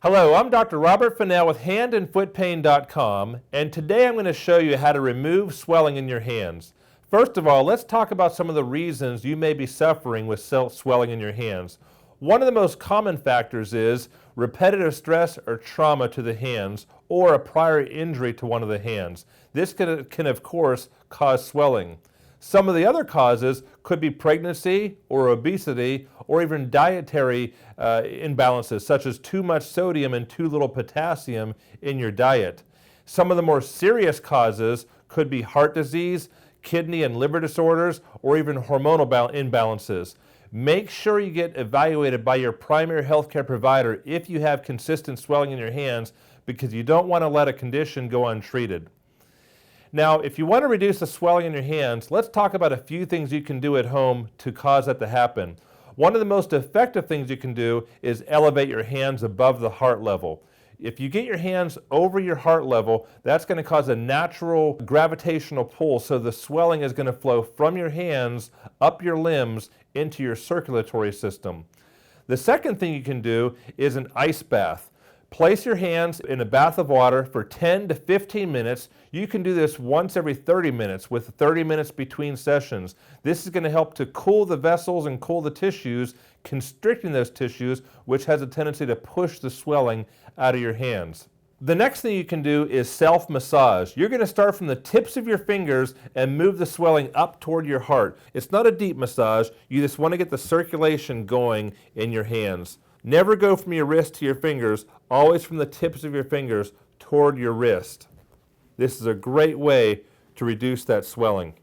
Hello, I'm Dr. Robert Fenell with handandfootpain.com, and today I'm going to show you how to remove swelling in your hands. First of all, let's talk about some of the reasons you may be suffering with swelling in your hands. One of the most common factors is repetitive stress or trauma to the hands, or a prior injury to one of the hands. This can of course cause swelling. Some of the other causes could be pregnancy or obesity or even dietary imbalances, such as too much sodium and too little potassium in your diet. Some of the more serious causes could be heart disease, kidney and liver disorders, or even hormonal imbalances. Make sure you get evaluated by your primary healthcare provider if you have consistent swelling in your hands, because you don't want to let a condition go untreated. Now, if you want to reduce the swelling in your hands, let's talk about a few things you can do at home to cause that to happen. One of the most effective things you can do is elevate your hands above the heart level. If you get your hands over your heart level, that's going to cause a natural gravitational pull, so the swelling is going to flow from your hands up your limbs into your circulatory system. The second thing you can do is an ice bath. Place your hands in a bath of water for 10 to 15 minutes. You can do this once every 30 minutes with 30 minutes between sessions. This is going to help to cool the vessels and cool the tissues, constricting those tissues, which has a tendency to push the swelling out of your hands. The next thing you can do is self-massage. You're going to start from the tips of your fingers and move the swelling up toward your heart. It's not a deep massage. You just want to get the circulation going in your hands. Never go from your wrist to your fingers, always from the tips of your fingers toward your wrist. This is a great way to reduce that swelling.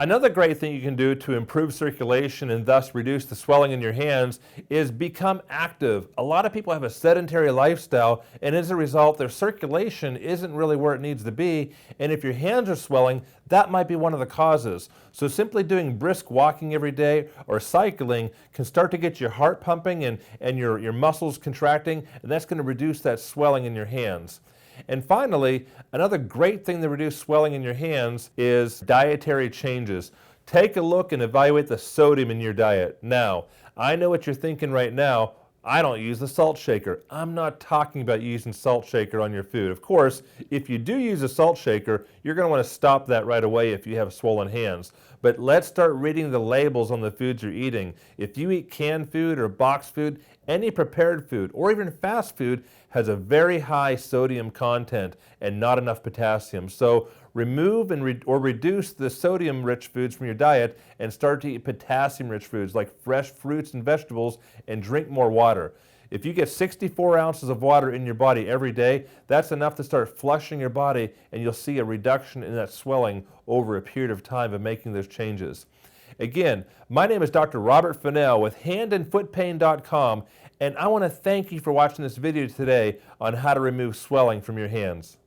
Another great thing you can do to improve circulation and thus reduce the swelling in your hands is become active. A lot of people have a sedentary lifestyle, and as a result, their circulation isn't really where it needs to be, and if your hands are swelling, that might be one of the causes. So simply doing brisk walking every day or cycling can start to get your heart pumping and your muscles contracting, and that's going to reduce that swelling in your hands. And finally, another great thing to reduce swelling in your hands is dietary changes. Take a look and evaluate the sodium in your diet. Now, I know what you're thinking right now. I don't use the salt shaker. I'm not talking about using salt shaker on your food. Of course, if you do use a salt shaker, you're going to want to stop that right away if you have swollen hands. But let's start reading the labels on the foods you're eating. If you eat canned food or boxed food, any prepared food or even fast food has a very high sodium content and not enough potassium. So remove or reduce the sodium-rich foods from your diet and start to eat potassium-rich foods like fresh fruits and vegetables, and drink more water. If you get 64 ounces of water in your body every day, that's enough to start flushing your body, and you'll see a reduction in that swelling over a period of time of making those changes. Again, my name is Dr. Robert Fenell with handandfootpain.com, and I want to thank you for watching this video today on how to remove swelling from your hands.